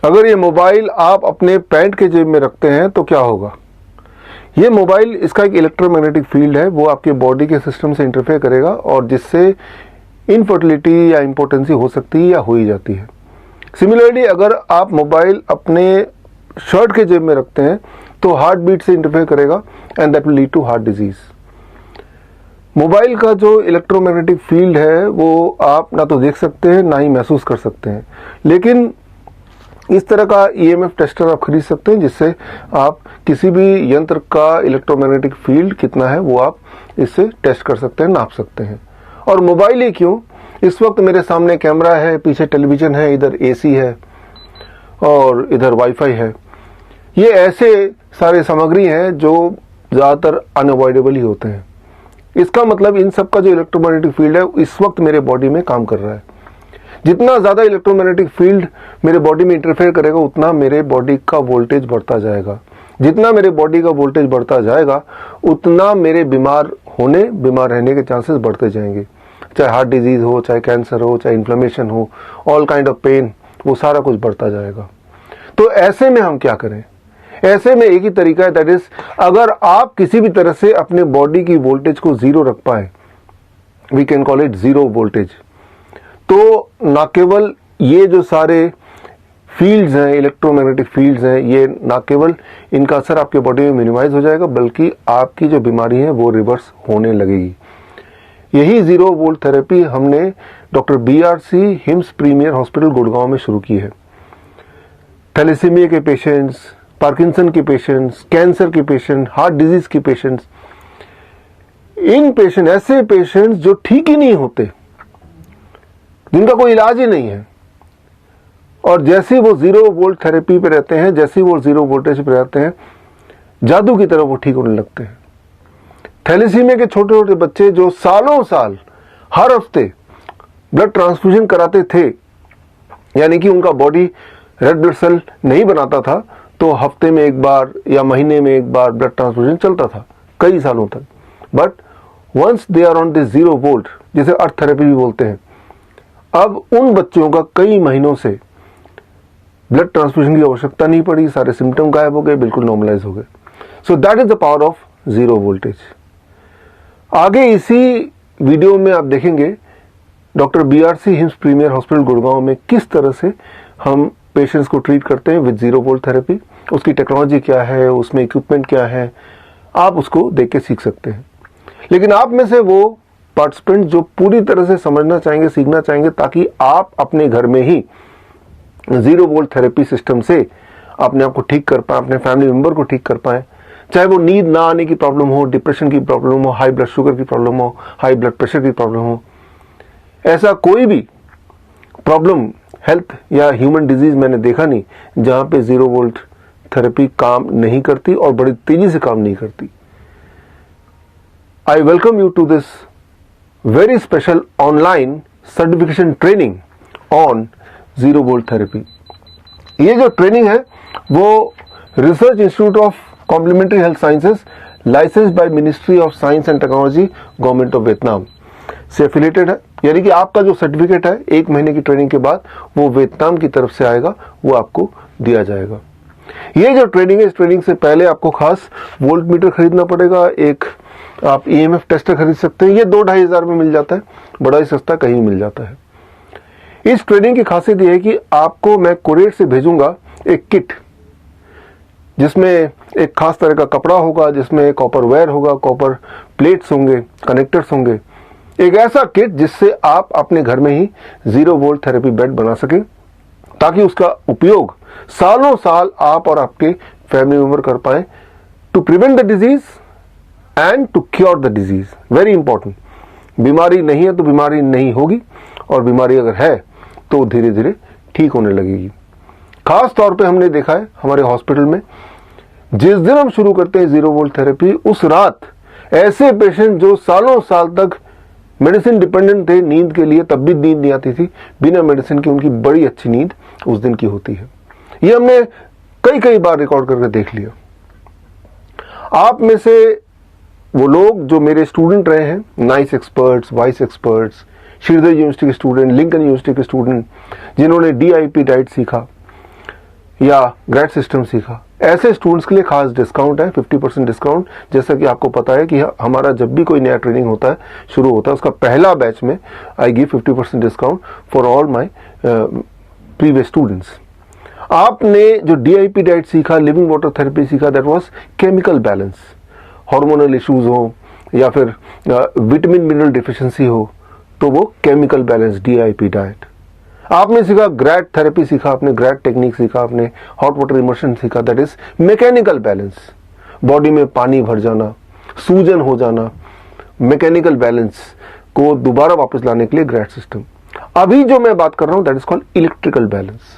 अगर ये मोबाइल आप अपने पैंट के जेब में रखते हैं तो क्या होगा? ये मोबाइल, इसका एक इलेक्ट्रोमैग्नेटिक फील्ड है, वो आपके बॉडी के सिस्टम से इंटरफेयर करेगा और जिससे इनफर्टिलिटी या इम्पोर्टेंसी हो सकती है या हो ही जाती है। सिमिलरली अगर आप मोबाइल अपने शर्ट के जेब में रखते हैं तो हार्ट बीट से इंटरफेयर करेगा and that will lead to heart disease. Mobile का जो इलेक्ट्रोमैग्नेटिक फील्ड है वो आप ना तो देख सकते हैं ना ही महसूस कर सकते हैं, लेकिन इस तरह का ईएमएफ टेस्टर आप खरीद सकते हैं जिससे आप किसी भी यंत्र का इलेक्ट्रोमैग्नेटिक फील्ड कितना है वो आप इससे टेस्ट कर सकते हैं, नाप सकते हैं। और मोबाइल ही क्यों, इस वक्त मेरे सामने कैमरा है, पीछे टेलीविजन है, इधर एसी है और इधर वाईफाई है। ये ऐसे सारे सामग्री हैं जो ज़्यादातर अनअवॉइडेबल ही होते हैं। इसका मतलब इन सब का जो इलेक्ट्रोमैग्नेटिक फील्ड है इस वक्त मेरे बॉडी में काम कर रहा है। जितना ज़्यादा इलेक्ट्रोमैग्नेटिक फील्ड मेरे बॉडी में इंटरफेयर करेगा उतना मेरे बॉडी का वोल्टेज बढ़ता जाएगा। जितना मेरे बॉडी का वोल्टेज बढ़ता जाएगा उतना मेरे बीमार रहने के चांसेस बढ़ते जाएंगे। चाहे हार्ट डिजीज हो, चाहे कैंसर हो, चाहे इन्फ्लेमेशन हो, ऑल काइंड ऑफ पेन, वो सारा कुछ बढ़ता जाएगा। तो ऐसे में हम क्या करें? ऐसे में एक ही तरीका है, दैट इज अगर आप किसी भी तरह से अपने बॉडी की वोल्टेज को जीरो रख पाए, we can call it zero voltage, तो ना केवल ये जो सारे फील्ड्स हैं, इलेक्ट्रोमैग्नेटिक फील्ड्स हैं, ये ना केवल इनका असर आपके बॉडी में मिनिमाइज हो जाएगा बल्कि आपकी जो बीमारी है वो रिवर्स होने लगेगी। यही जीरो वोल्ट थेरेपी हमने doctor BRC HIIMS premier hospital Gurgaon में शुरू की है। थैलेसीमिया के पेशेंट्स, पार्किंसन के पेशेंट्स, कैंसर के पेशेंट, हार्ट डिजीज के पेशेंट्स, इन पेशेंट, ऐसे पेशेंट्स जो ठीक ही नहीं होते, जिनका कोई इलाज ही नहीं है, और जैसे वो जीरो वोल्ट थेरेपी पे रहते हैं, जैसे वो जीरो वोल्टेज पे रहते हैं, जादू की तरह वो ठीक होने लगते हैं। थैलेसीमिया के छोटे छोटे बच्चे जो सालों साल हर हफ्ते ब्लड ट्रांसफ्यूजन कराते थे, यानी कि उनका बॉडी रेड ब्लड सेल नहीं बनाता था, तो हफ्ते में एक बार या महीने में एक बार ब्लड ट्रांसफ्यूजन चलता था कई सालों तक। But once they are on this zero volt, जिसे अर्थ थेरेपी भी बोलते हैं, अब उन बच्चों का कई महीनों से ब्लड ट्रांसफ्यूजन की आवश्यकता नहीं पड़ी, सारे सिम्टम गायब हो गए, बिल्कुल नॉर्मलाइज हो गए। So that is the power of zero voltage. आगे इसी वीडियो में आप देखेंगे doctor BRC HIIMS premier hospital Gurgaon में किस तरह से हम पेशेंट्स को ट्रीट करते हैं विद जीरो वोल्ट थेरेपी। उसकी टेक्नोलॉजी क्या है, उसमें इक्विपमेंट क्या है, आप उसको देख के सीख सकते हैं। लेकिन आप में से वो पार्टिसिपेंट जो पूरी तरह से समझना चाहेंगे, सीखना चाहेंगे, ताकि आप अपने घर में ही जीरो वोल्ट थेरेपी सिस्टम से अपने आप को ठीक कर पाए, अपने फैमिली मेंबर को ठीक कर पाए, चाहे वो नींद ना आने की प्रॉब्लम हो, डिप्रेशन की प्रॉब्लम हो, हाई ब्लड शुगर की प्रॉब्लम हो, हाई ब्लड प्रेशर की प्रॉब्लम हो, ऐसा कोई भी प्रॉब्लम, हेल्थ या ह्यूमन डिजीज मैंने देखा नहीं जहां पे जीरो वोल्ट थेरेपी काम नहीं करती और बड़ी तेजी से काम नहीं करती। I welcome you to this very special online certification training on zero volt therapy. ये जो ट्रेनिंग है वो research institute of complementary health sciences, license by ministry of science and technology, government of Vietnam से affiliated है। यानी कि आपका जो सर्टिफिकेट है 1 महीने की ट्रेनिंग के बाद वो वियतनाम की तरफ से आएगा, वो आपको दिया जाएगा। ये जो ट्रेनिंग है, इस ट्रेनिंग से पहले आपको खास वोल्ट मीटर खरीदना पड़ेगा, एक आप ईएमएफ टेस्टर खरीद सकते हैं, ये 2-2.5 हज़ार में मिल जाता है, बड़ा ही सस्ता कहीं मिल जाता है। इस ट्रेनिंग की खासियत यह है कि आपको मैं कुरियर से भेजूंगा एक किट, जिसमें एक खास तरह का कपड़ा होगा, जिसमें कॉपर वायर होगा, कॉपर प्लेट्स होंगे, कनेक्टर्स होंगे, एक ऐसा किट जिससे आप अपने घर में ही जीरो वोल्ट थेरेपी बेड बना सकें, ताकि उसका उपयोग सालों साल आप और आपके फैमिली मेंबर कर पाए, to prevent the disease and to cure the disease. Very important. बीमारी नहीं है तो बीमारी नहीं होगी, और बीमारी अगर है तो धीरे धीरे ठीक होने लगेगी। खास तौर पे हमने देखा है हमारे हॉस्पिटल में, जिस दिन हम शुरू करते हैं जीरो वोल्ट थेरेपी, उस रात ऐसे पेशेंट जो सालों साल तक मेडिसिन डिपेंडेंट थे नींद के लिए, तब भी नींद नहीं आती थी, बिना मेडिसिन की उनकी बड़ी अच्छी नींद उस दिन की होती है। ये हमने कई बार रिकॉर्ड करके देख लिया। आप में से वो लोग जो मेरे स्टूडेंट रहे हैं, nice experts, vice experts, Shridhar university के स्टूडेंट, लिंकन यूनिवर्सिटी के स्टूडेंट, जिन्होंने DIP डाइट सीखा, या ग्रेड सिस्टम सीखा, ऐसे स्टूडेंट्स के लिए खास डिस्काउंट है, 50% डिस्काउंट। जैसा कि आपको पता है कि हमारा जब भी कोई नया ट्रेनिंग होता है, शुरू होता है, उसका पहला बैच में I give 50% discount for all my previous students. आपने जो DIP डाइट सीखा, लिविंग वाटर थेरेपी सीखा, that was chemical balance. Hormonal issues हो या फिर विटामिन मिनरल डिफिशिएंसी हो तो वो केमिकल बैलेंस DIP डाइट। आपने सीखा ग्रैड थेरेपी सीखा, आपने ग्रैड टेक्निक सीखा, आपने हॉट वाटर इमर्शन सीखा, that is mechanical balance. Body में पानी भर जाना, सूजन हो जाना, मैकेनिकल बैलेंस को दोबारा वापस लाने के लिए ग्रैड सिस्टम। अभी जो मैं बात कर रहा हूं that is called electrical balance.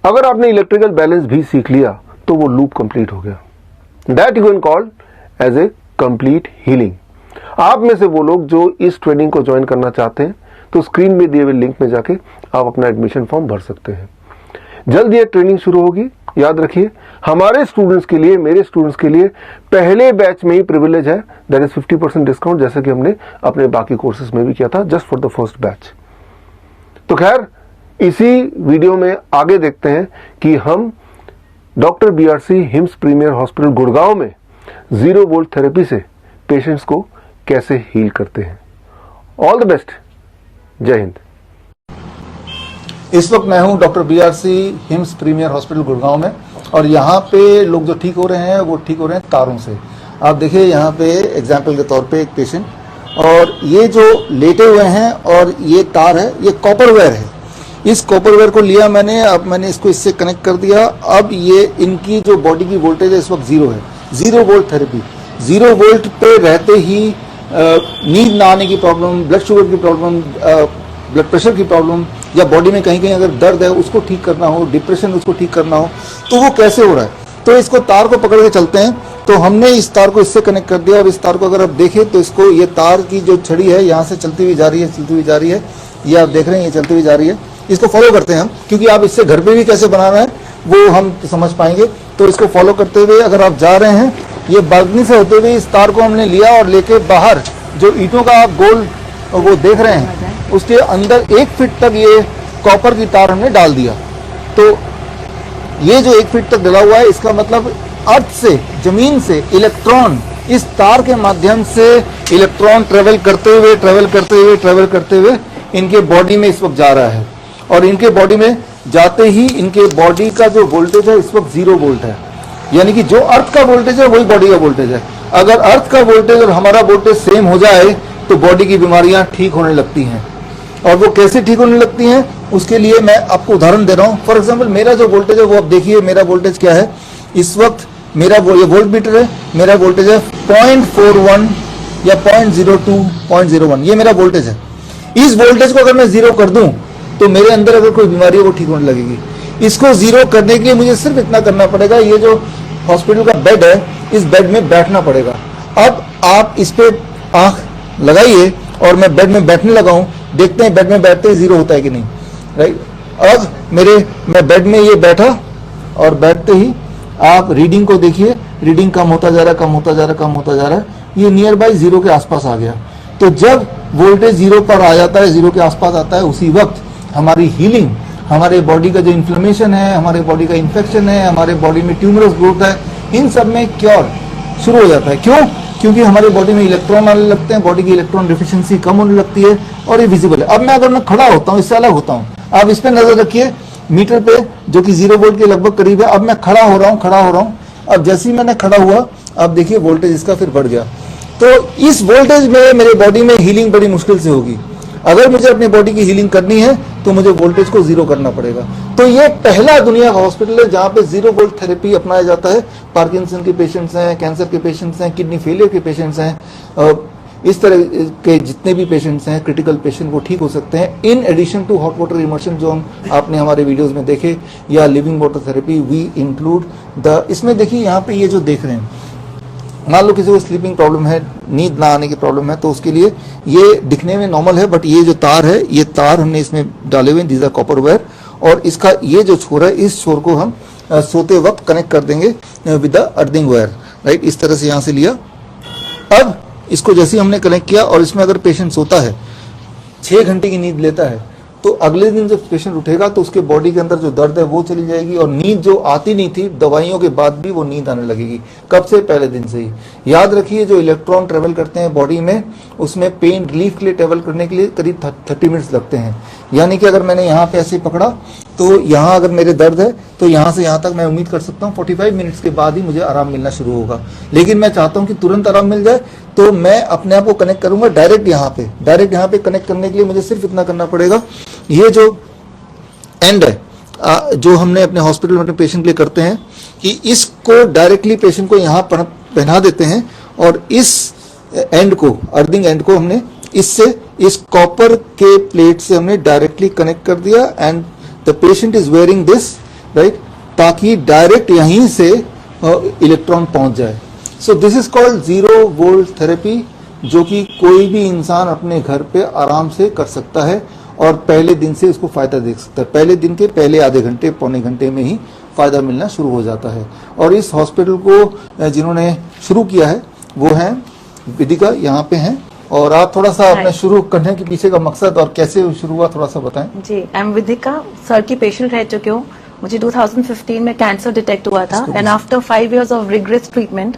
अगर आपने इलेक्ट्रिकल बैलेंस भी सीख लिया तो वो लूप कंप्लीट हो गया। That you can call as a complete healing. आप में से वो लोग जो इस ट्रेनिंग को ज्वाइन करना चाहते हैं तो स्क्रीन में दिए हुए लिंक में जाके आप अपना एडमिशन फॉर्म भर सकते हैं। जल्द ये ट्रेनिंग शुरू होगी। याद रखिए, हमारे स्टूडेंट्स के लिए, मेरे स्टूडेंट्स के लिए पहले बैच में ही प्रिविलेज है, दैट इज 50% डिस्काउंट, जैसे कि हमने अपने बाकी कोर्सेज में भी किया था, just for the first batch. तो खैर, इसी वीडियो में आगे देखते हैं कि हम doctor BRC HIIMS premier hospital Gurgaon में 0 वोल्ट थेरेपी से पेशेंट्स को कैसे हील करते हैं। All the best. जय हिंद। इस वक्त मैं हूं doctor BRC HIIMS premier hospital Gurgaon में, और यहाँ पे लोग जो ठीक हो रहे हैं वो ठीक हो रहे हैं तारों से। आप देखिए यहाँ पे एग्जाम्पल के तौर पे एक पेशेंट, और ये जो लेटे हुए हैं और ये तार है, ये कॉपर वायर है। इस कॉपर वायर को लिया मैंने, अब मैंने इसको इससे कनेक्ट कर दिया। अब ये इनकी जो बॉडी की वोल्टेज है इस वक्त 0 है, 0 वोल्ट थेरेपी। 0 वोल्ट पे रहते ही नींद ना आने की प्रॉब्लम, ब्लड शुगर की प्रॉब्लम, ब्लड प्रेशर की प्रॉब्लम, या बॉडी में कहीं कहीं अगर दर्द है उसको ठीक करना हो, डिप्रेशन उसको ठीक करना हो, तो वो कैसे हो रहा है। तो इसको तार को पकड़ के चलते हैं। तो हमने इस तार को इससे कनेक्ट कर दिया, और इस तार को अगर आप देखें तो इसको, ये तार की जो छड़ी है यहाँ से चलती हुई जा रही है, चलती हुई जा रही है, ये आप देख रहे हैं, ये चलती हुई जा रही है। इसको फॉलो करते हैं हम, क्योंकि आप इससे घर पे भी कैसे बनाना है वो हम समझ पाएंगे। तो इसको फॉलो करते हुए अगर आप जा रहे हैं, ये बालकनी से होते हुए इस तार को हमने लिया और लेके बाहर जो ईंटों का आप गोल वो देख रहे हैं, उसके अंदर 1 फीट तक ये कॉपर की तार हमने डाल दिया। तो ये जो 1 फीट तक डला हुआ है, इसका मतलब अर्थ से, जमीन से इलेक्ट्रॉन इस तार के माध्यम से इलेक्ट्रॉन ट्रेवल करते हुए इनके बॉडी में इस वक्त जा रहा है। और इनके बॉडी में जाते ही इनके बॉडी का जो वोल्टेज है इस वक्त 0 वोल्ट है, यानी कि जो अर्थ का वोल्टेज है वही बॉडी का वोल्टेज है। अगर अर्थ का वोल्टेज और हमारा वोल्टेज सेम हो जाए तो बॉडी की बीमारियां ठीक होने लगती हैं। और वो कैसे ठीक होने लगती हैं, उसके लिए मैं आपको उदाहरण दे रहा हूं। फॉर एग्जांपल, मेरा जो वोल्टेज है वो आप देखिए, मेरा वोल्टेज क्या है इस वक्त। मेरा ये वोल्ट मीटर है, मेरा वोल्टेज है 0.41 या 0.02, 0.01, ये मेरा वोल्टेज है। इस वोल्टेज को अगर मैं 0 कर दूं तो मेरे अंदर अगर कोई बीमारी है वो ठीक होने लगेगी। इसको 0 करने के लिए मुझे सिर्फ इतना करना पड़ेगा, ये जो हॉस्पिटल का बेड है इस बेड में बैठना पड़ेगा। अब आप इस पे आंख लगाइए और मैं बेड में बैठने लगा हूं, देखते हैं बेड में बैठते ही 0 होता है कि नहीं, राइट। अब मैं बेड में ये बैठा, और बैठते ही आप रीडिंग को देखिए, रीडिंग कम होता जा रहा है, ये नियर बाई 0 के आसपास आ गया। तो जब वोल्टेज 0 पर आ जाता है, 0 के आसपास आता है, उसी वक्त हमारी हीलिंग, हमारे बॉडी का जो इन्फ्लेमेशन है, हमारे बॉडी का इन्फेक्शन है, हमारे बॉडी में ट्यूमरस ग्रोथ है, इन सब में क्योर शुरू हो जाता है। क्यों? क्योंकि हमारे बॉडी में इलेक्ट्रॉन आने लगते हैं, बॉडी की इलेक्ट्रॉन डिफिशिएंसी कम होने लगती है, और ये विजिबल है। अब मैं अगर खड़ा होता हूँ, इससे अलग होता हूँ, आप इस पे नजर रखिए, मीटर पे जो कि 0 वोल्ट के लगभग करीब है। अब मैं खड़ा हो रहा हूँ। अब जैसे ही मैंने खड़ा हुआ, अब देखिए वोल्टेज इसका फिर बढ़ गया। तो इस वोल्टेज में मेरे बॉडी में हीलिंग बड़ी मुश्किल से होगी। अगर मुझे अपनी बॉडी की हीलिंग करनी है तो मुझे वोल्टेज को 0 करना पड़ेगा। तो ये पहला दुनिया का हॉस्पिटल है जहां पे 0 वोल्ट थेरेपी अपनाया जाता है। पार्किंसन के पेशेंट्स हैं, कैंसर के पेशेंट्स हैं, किडनी फेलियर के पेशेंट्स हैं, इस तरह के जितने भी पेशेंट्स हैं, क्रिटिकल पेशेंट, वो ठीक हो सकते हैं। In addition to hot water immersion जो आपने हमारे वीडियोज में देखे, या living water therapy, we include इसमें देखिए यहाँ पे ये जो देख रहे हैं, मान लो किसी को स्लीपिंग प्रॉब्लम है, नींद ना आने की प्रॉब्लम है, तो उसके लिए ये दिखने में नॉर्मल है, बट ये जो तार है, ये तार हमने इसमें डाले हुए, दीज आर कॉपर वायर, और इसका ये जो छोर है, इस छोर को हम सोते वक्त कनेक्ट कर देंगे with the earthing wire, right. इस तरह से यहाँ से लिया। अब इसको जैसे हमने कनेक्ट किया, और इसमें अगर पेशेंट सोता है, 6 घंटे की नींद लेता है, तो अगले दिन जब पेशेंट उठेगा तो उसके बॉडी के अंदर जो दर्द है वो चली जाएगी, और नींद जो आती नहीं थी दवाइयों के बाद भी वो नींद आने लगेगी। कब से? पहले दिन से ही। याद रखिए, जो इलेक्ट्रॉन ट्रेवल करते हैं बॉडी में, उसमें पेन रिलीफ के लिए ट्रेवल करने के लिए करीब 30 मिनट्स लगते हैं। यानी कि अगर मैंने यहाँ पे ऐसे पकड़ा तो यहाँ अगर मेरे दर्द है तो यहाँ से यहाँ तक मैं उम्मीद कर सकता हूँ 45 मिनट्स के बाद ही मुझे आराम मिलना शुरू होगा। लेकिन मैं चाहता हूँ कि तुरंत आराम मिल जाए, तो मैं अपने आप को कनेक्ट करूंगा डायरेक्ट यहाँ पे कनेक्ट करने के लिए मुझे सिर्फ इतना करना पड़ेगा, ये जो एंड है जो हमने अपने हॉस्पिटल में अपने पेशेंट के लिए करते हैं, कि इसको डायरेक्टली पेशेंट को यहाँ पहना देते हैं, और इस एंड को, अर्थिंग एंड को हमने इससे, इस कॉपर के प्लेट से हमने डायरेक्टली कनेक्ट कर दिया, and the patient is wearing this, right, ताकि डायरेक्ट यहीं से इलेक्ट्रॉन पहुंच जाए। So this is called 0 volt therapy, जो कि कोई भी इंसान अपने घर पे आराम से कर सकता है और पहले दिन से इसको फायदा देख सकता है। पहले दिन के पहले आधे घंटे पौने घंटे में ही फायदा मिलना शुरू हो जाता है। और इस हॉस्पिटल को जिन्होंने शुरू किया है वो हैं विदिका, यहाँ पे हैं, और आप थोड़ा सा अपने शुरू करने के पीछे का मकसद और कैसे शुरू हुआ थोड़ा सा बताएं। जी, आई एम विदिका, सर की पेशेंट रह चुकी हूँ। मुझे 2015 में कैंसर डिटेक्ट हुआ था, and after 5 years of rigorous treatment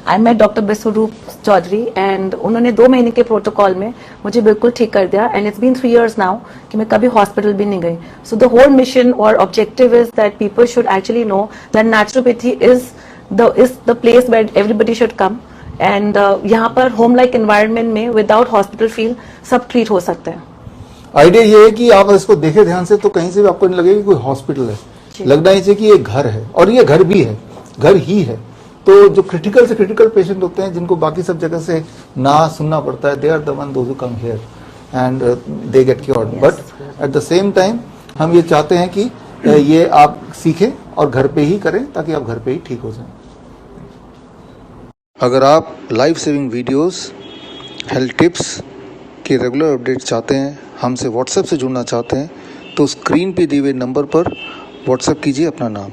I met doctor Biswaroop Chowdhury, and उन्होंने 2 महीने के प्रोटोकॉल में मुझे बिल्कुल ठीक कर दिया। And it's been 3 years now कि मैं कभी हॉस्पिटल भी नहीं गई। सो द होल मिशन और objective is that people should actually know that naturopathy is the place where everybody should come, and यहाँ पर होम लाइक एनवायरनमेंट में विदाउट हॉस्पिटल फील सब ट्रीट हो सकते हैं। आइडिया ये है कि आप इसको देखें ध्यान से तो कहीं से भी आपको नहीं लगेगा कि कोई हॉस्पिटल है, लगना ही चाहिए कि ये घर है, और ये घर भी है, घर ही है। तो जो क्रिटिकल से क्रिटिकल पेशेंट होते हैं जिनको बाकी सब जगह से ना सुनना पड़ता है, they are the one those who come here and they get cured. But at the same time हम ये चाहते हैं कि ये आप सीखें और घर पे ही करें, ताकि आप घर पे ही ठीक हो जाएं। अगर आप life saving videos, health tips के रेगुलर अपडेट चाहते हैं, हमसे व्हाट्सएप से जुड़ना चाहते हैं, तो स्क्रीन पे दिए हुए नंबर पर व्हाट्सएप कीजिए अपना नाम।